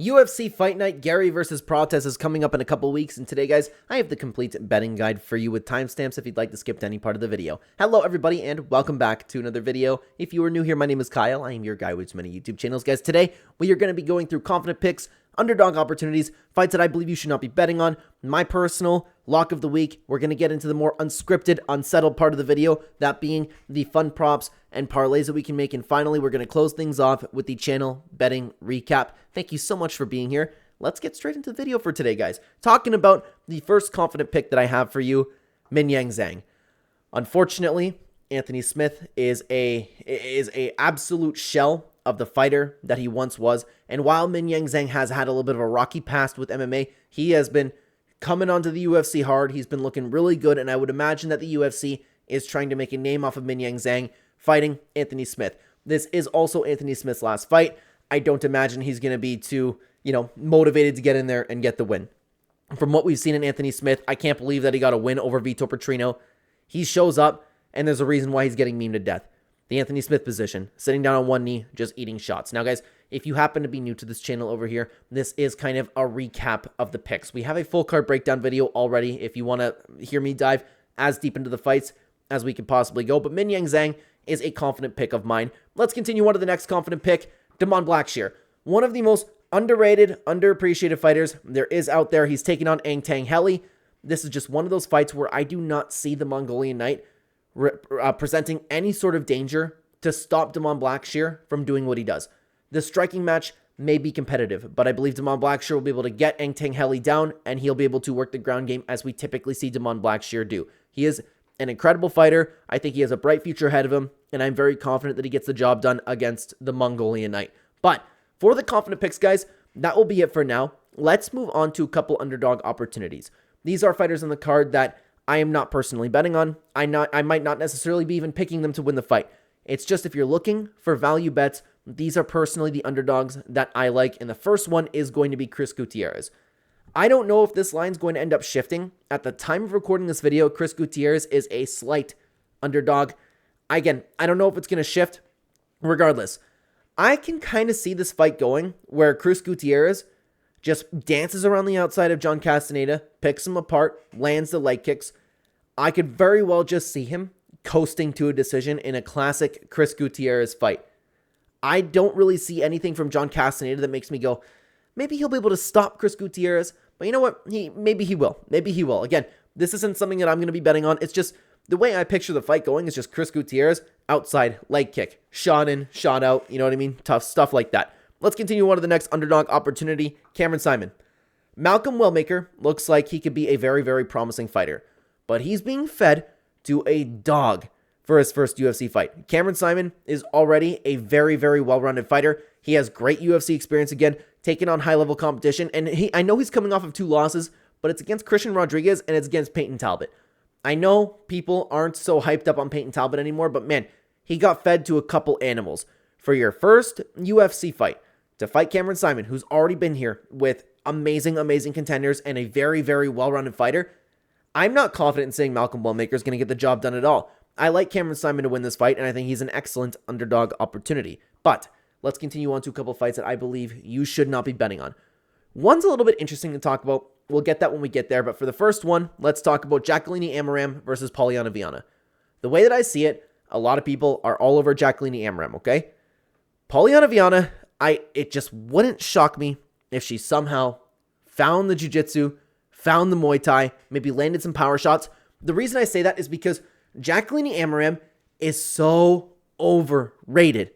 UFC Fight Night Gary versus Protest is coming up in a couple weeks, and today, guys, I have the complete betting guide for you with timestamps if you'd like to skip to any part of the video. Hello, everybody, and welcome back to another video. If you are new here, my name is Kyle. I am your guy with many YouTube channels, guys. Today, we are going to be going through confident picks, underdog opportunities, fights that I believe you should not be betting on, my personal lock of the week. We're going to get into the more unscripted, unsettled part of the video, that being the fun props and parlays that we can make. And finally, we're going to close things off with the channel betting recap. Thank you so much for being here. Let's get straight into the video for today, guys. Talking about the first confident pick that I have for you, Minyang Zhang. Unfortunately, Anthony Smith is a absolute shell of the fighter that he once was. And while Minyang Zhang has had a little bit of a rocky past with MMA, he has been coming onto the UFC hard. He's been looking really good, and I would imagine that the UFC is trying to make a name off of Minyang Zhang fighting Anthony Smith. This is also Anthony Smith's last fight. I don't imagine he's going to be too, motivated to get in there and get the win. From what we've seen in Anthony Smith, I can't believe that he got a win over Vitor Petrino. He shows up, and there's a reason why he's getting memed to death. The Anthony Smith position, sitting down on one knee, just eating shots. Now, guys, if you happen to be new to this channel over here, this is kind of a recap of the picks. We have a full card breakdown video already if you want to hear me dive as deep into the fights as we could possibly go. But Minyang Zhang is a confident pick of mine. Let's continue on to the next confident pick, Damon Blackshear. One of the most underrated, underappreciated fighters there is out there. He's taking on Angtang Heli. This is just one of those fights where I do not see the Mongolian Knight presenting any sort of danger to stop Damon Blackshear from doing what he does. The striking match may be competitive, but I believe Damon Blackshear will be able to get Angtang Heli down, and he'll be able to work the ground game as we typically see Damon Blackshear do. He is an incredible fighter. I think he has a bright future ahead of him, and I'm very confident that he gets the job done against the Mongolian Knight. But for the confident picks, guys, that will be it for now. Let's move on to a couple underdog opportunities. These are fighters on the card that I am not personally betting on. I might not necessarily be even picking them to win the fight. It's just if you're looking for value bets, these are personally the underdogs that I like, and the first one is going to be Chris Gutierrez. I don't know if this line's going to end up shifting. At the time of recording this video, Chris Gutierrez is a slight underdog. Again, I don't know if it's going to shift. Regardless, I can kind of see this fight going where Chris Gutierrez just dances around the outside of John Castaneda, picks him apart, lands the leg kicks. I could very well just see him coasting to a decision in a classic Chris Gutierrez fight. I don't really see anything from John Castaneda that makes me go, maybe he'll be able to stop Chris Gutierrez. But you know what? Maybe he will. Maybe he will. Again, this isn't something that I'm going to be betting on. It's just the way I picture the fight going is just Chris Gutierrez, outside, leg kick, shot in, shot out. You know what I mean? Tough stuff like that. Let's continue on to the next underdog opportunity, Cameron Simon. Malcolm Wellmaker looks like he could be a very, very promising fighter, but he's being fed to a dog for his first UFC fight. Cameron Simon is already a very, very well-rounded fighter. He has great UFC experience again, taking on high-level competition, and I know he's coming off of 2 losses, but it's against Christian Rodriguez and it's against Peyton Talbot. I know people aren't so hyped up on Peyton Talbot anymore, but man, he got fed to a couple animals. For your first UFC fight, to fight Cameron Simon, who's already been here with amazing, amazing contenders and a very, very well-rounded fighter, I'm not confident in saying Malcolm Wellmaker is going to get the job done at all. I like Cameron Simon to win this fight, and I think he's an excellent underdog opportunity. But let's continue on to a couple fights that I believe you should not be betting on. One's a little bit interesting to talk about. We'll get that when we get there. But for the first one, let's talk about Jacqueline Amaram versus Polyana Viana. The way that I see it, a lot of people are all over Jacqueline Amaram, okay? Polyana Viana, it just wouldn't shock me if she somehow found the jiu-jitsu, found the Muay Thai, maybe landed some power shots. The reason I say that is because Jacqueline Amaram is so overrated.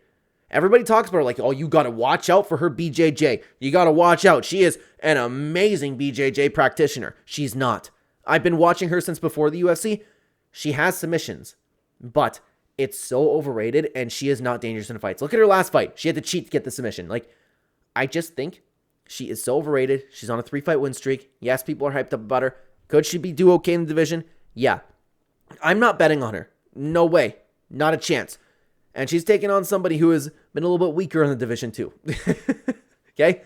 Everybody talks about her like, oh, you got to watch out for her BJJ. You got to watch out. She is an amazing BJJ practitioner. She's not. I've been watching her since before the UFC. She has submissions, but it's so overrated, and she is not dangerous in fights. Look at her last fight. She had to cheat to get the submission. I just think she is so overrated. She's on a 3-fight win streak. Yes, people are hyped up about her. Could she do okay in the division? Yeah. I'm not betting on her. No way. Not a chance. And she's taking on somebody who has been a little bit weaker in the division too. Okay?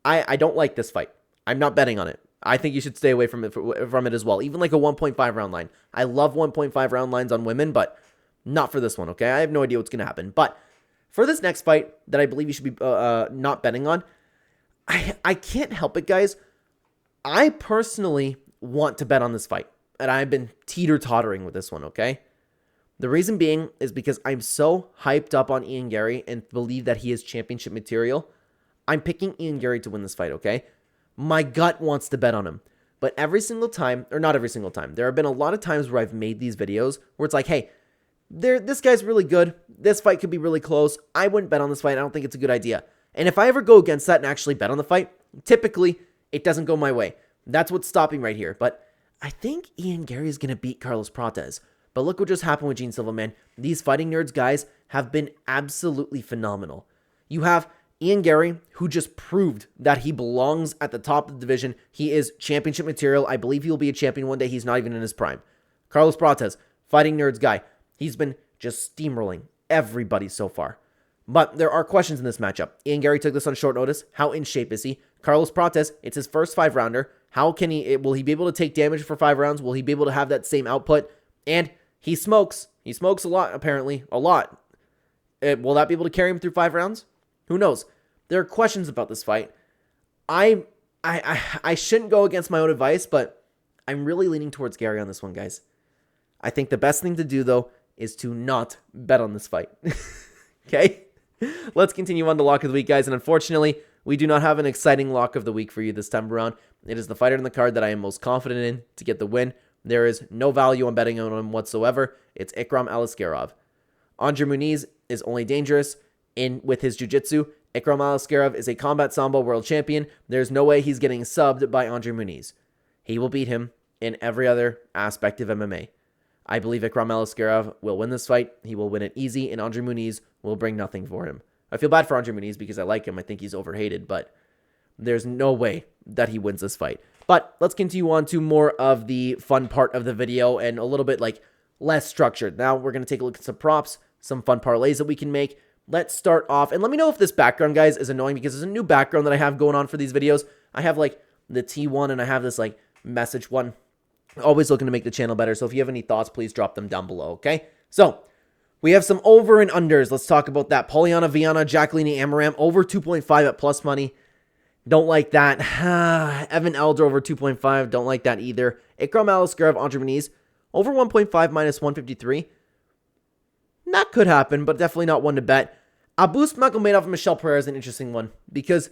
I don't like this fight. I'm not betting on it. I think you should stay away from it as well. Even like a 1.5 round line. I love 1.5 round lines on women, but not for this one, okay? I have no idea what's going to happen. But for this next fight that I believe you should be not betting on, I can't help it, guys. I personally want to bet on this fight, and I've been teeter-tottering with this one, okay? The reason being is because I'm so hyped up on Ian Gary and believe that he is championship material. I'm picking Ian Gary to win this fight, okay? My gut wants to bet on him. But every single time, or not every single time, there have been a lot of times where I've made these videos where it's like, hey, this guy's really good. This fight could be really close. I wouldn't bet on this fight. I don't think it's a good idea. And if I ever go against that and actually bet on the fight, typically it doesn't go my way. That's what's stopping right here. But I think Ian Gary is going to beat Carlos Prates. But look what just happened with Gene Silva, man. These Fighting Nerds guys have been absolutely phenomenal. You have Ian Gary, who just proved that he belongs at the top of the division. He is championship material. I believe he'll be a champion one day. He's not even in his prime. Carlos Prates, Fighting Nerds guy. He's been just steamrolling everybody so far. But there are questions in this matchup. Ian Gary took this on short notice. How in shape is he? Carlos Prates, it's his first 5-rounder. How can will he be able to take damage for 5 rounds? Will he be able to have that same output? And he smokes. He smokes a lot, apparently. A lot. Will that be able to carry him through 5 rounds? Who knows? There are questions about this fight. I shouldn't go against my own advice, but I'm really leaning towards Gary on this one, guys. I think the best thing to do, though, is to not bet on this fight. Okay? Let's continue on to Lock of the Week, guys. And unfortunately, we do not have an exciting Lock of the Week for you this time around. It is the fighter in the card that I am most confident in to get the win. There is no value on betting on him whatsoever. It's Ikram Aliskerov. Andre Muniz is only dangerous with his jiu-jitsu. Ikram Aliskerov is a combat sambo world champion. There's no way he's getting subbed by Andre Muniz. He will beat him in every other aspect of MMA. I believe Ikram Aliskerov will win this fight. He will win it easy, and Andre Muniz will bring nothing for him. I feel bad for Andre Muniz because I like him. I think he's overhated, but there's no way that he wins this fight. But let's continue on to more of the fun part of the video and a little bit less structured. Now we're going to take a look at some props, some fun parlays that we can make. Let's start off, and let me know if this background, guys, is annoying because there's a new background that I have going on for these videos. I have the T1 and I have this message one. Always looking to make the channel better, so if you have any thoughts, please drop them down below, okay? So, we have some over and unders. Let's talk about that. Poliana Viana, Jacqueline Amaram, over 2.5 at plus money. Don't like that. Evan Elder over 2.5. Don't like that either. Ikram Aliskerov, Andre Muniz, over 1.5 minus 153. That could happen, but definitely not one to bet. Abus Magomedov and Michelle Pereira is an interesting one because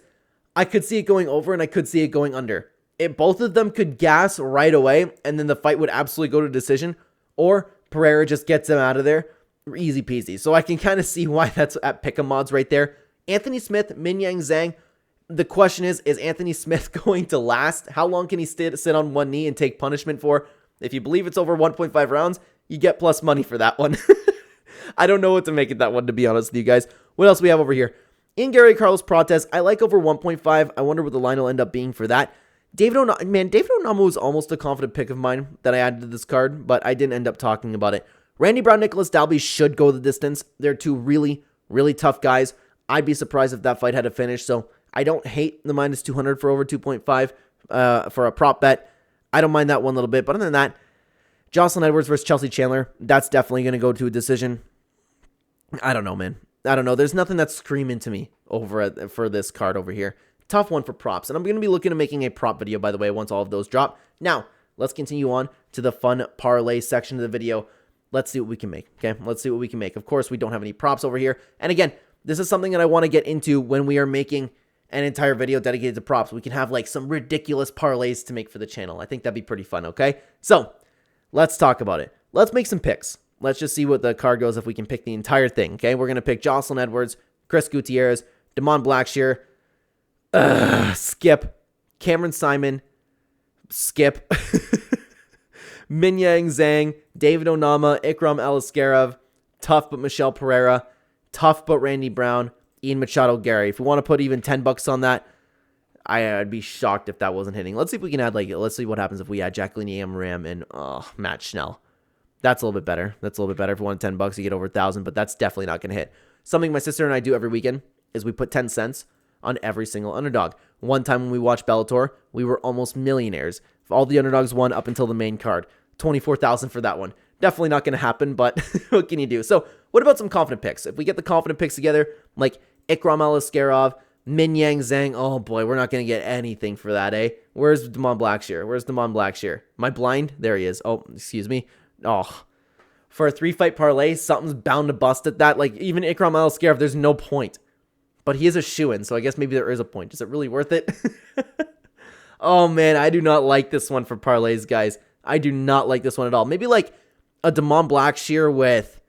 I could see it going over and I could see it going under. Both of them could gas right away, and then the fight would absolutely go to decision, or Pereira just gets him out of there. Easy peasy. So I can kind of see why that's at pick'em odds right there. Anthony Smith, Minyang Zhang. The question is Anthony Smith going to last? How long can he sit on one knee and take punishment for? If you believe it's over 1.5 rounds, you get plus money for that one. I don't know what to make of that one, to be honest with you guys. What else we have over here? Ian Gary, Carlos Prates. I like over 1.5. I wonder what the line will end up being for that. David Onama was almost a confident pick of mine that I added to this card, but I didn't end up talking about it. Randy Brown, Nicholas Dalby should go the distance. They're two really, really tough guys. I'd be surprised if that fight had a finish, so I don't hate the minus 200 for over 2.5 for a prop bet. I don't mind that one little bit, but other than that, Jocelyn Edwards versus Chelsea Chandler, that's definitely going to go to a decision. I don't know, man. I don't know. There's nothing that's screaming to me for this card over here. Tough one for props, and I'm going to be looking at making a prop video, by the way, once all of those drop. Now, let's continue on to the fun parlay section of the video. Let's see what we can make, okay? Let's see what we can make. Of course, we don't have any props over here, and again, this is something that I want to get into when we are making an entire video dedicated to props. We can have some ridiculous parlays to make for the channel. I think that'd be pretty fun, okay? So, let's talk about it. Let's make some picks. Let's just see what the card goes if we can pick the entire thing, okay? We're going to pick Jocelyn Edwards, Chris Gutierrez, Damon Blackshear, skip. Cameron Simon, skip. Minyang Zhang, David Onama, Ikram Aliskerov, tough but Michelle Pereira, tough but Randy Brown, Ian Machado Gary. If we want to put even $10 on that, I'd be shocked if that wasn't hitting. Let's see if we can add let's see what happens if we add Jacqueline Amaram and Matt Schnell. That's a little bit better. That's a little bit better. If you want $10, you get over 1,000, but that's definitely not going to hit. Something my sister and I do every weekend is we put 10 cents on every single underdog. One time when we watched Bellator, we were almost millionaires. All the underdogs won up until the main card. 24,000 for that one. Definitely not going to happen, but what can you do? So what about some confident picks? If we get the confident picks together, like Ikram Aliskerov, Min Yang Zhang. Oh boy, we're not going to get anything for that, eh? Where's Damon Blackshear? Where's Damon Blackshear? Am I blind? There he is. Oh, excuse me. Oh, for a 3-fight parlay, something's bound to bust at that. Like, even Ikram Al-Scarif, there's no point. But he is a shoo-in, so I guess maybe there is a point. Is it really worth it? Oh, man, I do not like this one for parlays, guys. I do not like this one at all. Maybe like a Damon Blackshear with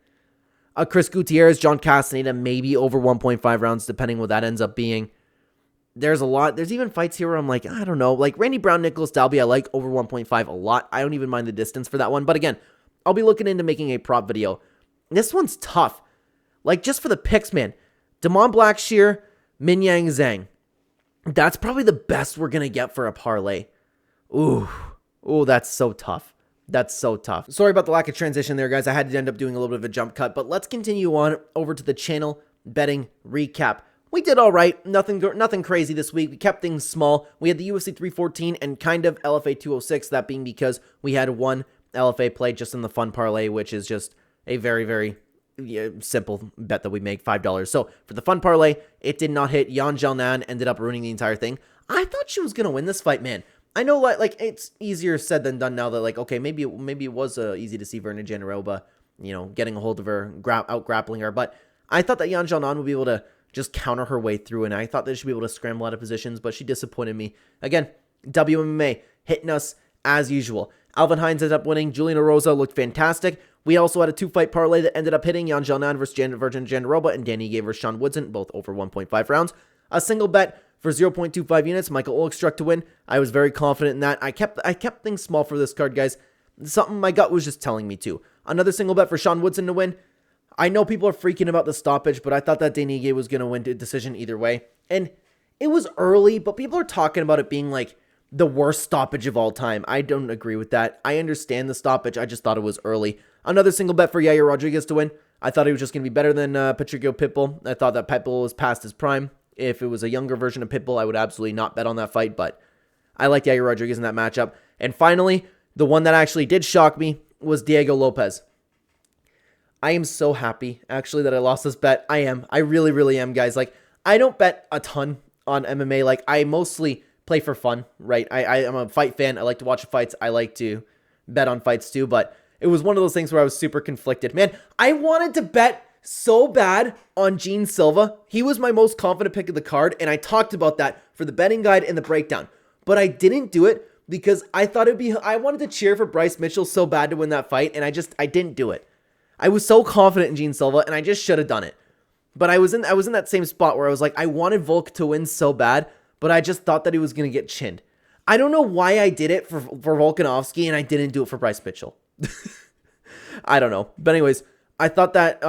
a Chris Gutierrez, John Castaneda, maybe over 1.5 rounds, depending what that ends up being. There's a lot. There's even fights here where I'm like, I don't know. Like Randy Brown, Nicholas Dalby, I like over 1.5 a lot. I don't even mind the distance for that one. But again, I'll be looking into making a prop video. This one's tough. Like, just for the picks, man. Damon Blackshear, Min Yang Zhang. That's probably the best we're going to get for a parlay. Ooh, that's so tough. That's so tough. Sorry about the lack of transition there, guys. I had to end up doing a little bit of a jump cut, but let's continue on over to the channel betting recap. We did all right. Nothing crazy this week. We kept things small. We had the UFC 314 and kind of LFA 206, that being because we had one LFA play just in the fun parlay, which is just a very, very simple bet that we make, $5. So for the fun parlay, it did not hit. Yan Xiaonan ended up ruining the entire thing. I thought she was going to win this fight, man. I know, like it's easier said than done now that, like, okay, maybe it was easy to see Verna Jandiroba, getting a hold of her, out grappling her. But I thought that Yan Xiaonan would be able to just counter her way through, and I thought that she'd be able to scramble out of positions, but she disappointed me. Again, WMMA hitting us as usual. Alvin Hines ended up winning. Juliana Rosa looked fantastic. We also had a 2-fight parlay that ended up hitting Yan Xiaonan versus Virgin Jandiroba and Danny Ige versus Sean Woodson, both over 1.5 rounds. A single bet for 0.25 units. Michael Olek struck to win. I was very confident in that. I kept things small for this card, guys. Something my gut was just telling me to. Another single bet for Sean Woodson to win. I know people are freaking about the stoppage, but I thought that Danny Ige was going to win the decision either way. And it was early, but people are talking about it being like the worst stoppage of all time. I don't agree with that. I understand the stoppage. I just thought it was early. Another single bet for Yair Rodriguez to win. I thought he was just going to be better than Patricio Pitbull. I thought that Pitbull was past his prime. If it was a younger version of Pitbull, I would absolutely not bet on that fight, but I liked Yair Rodriguez in that matchup. And finally, the one that actually did shock me was Diego Lopez. I am so happy, actually, that I lost this bet. I am. I really, really am, guys. Like, I don't bet a ton on MMA. Like, I mostly play for fun, right? I am a fight fan. I like to watch fights. I like to bet on fights too, but it was one of those things where I was super conflicted. Man, I wanted to bet so bad on Gene Silva. He was my most confident pick of the card, and I talked about that for the betting guide and the breakdown. But I didn't do it because I thought I wanted to cheer for Bryce Mitchell so bad to win that fight, and I didn't do it. I was so confident in Gene Silva, and I just should have done it. But I was in that same spot where I was like, I wanted Volk to win so bad, but I just thought that he was going to get chinned. I don't know why I did it for Volkanovski, and I didn't do it for Bryce Mitchell. I don't know. But anyways, I thought that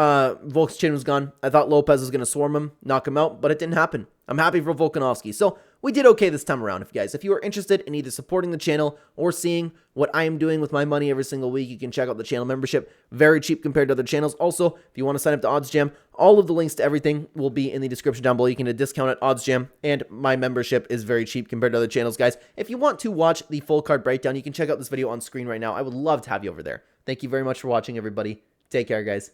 Volk's chin was gone. I thought Lopez was going to swarm him, knock him out, but it didn't happen. I'm happy for Volkanovski. So we did okay this time around. If you are interested in either supporting the channel or seeing what I am doing with my money every single week, you can check out the channel membership. Very cheap compared to other channels. Also, if you want to sign up to OddsJam, all of the links to everything will be in the description down below. You can get a discount at OddsJam, and my membership is very cheap compared to other channels, guys. If you want to watch the full card breakdown, you can check out this video on screen right now. I would love to have you over there. Thank you very much for watching, everybody. Take care, guys.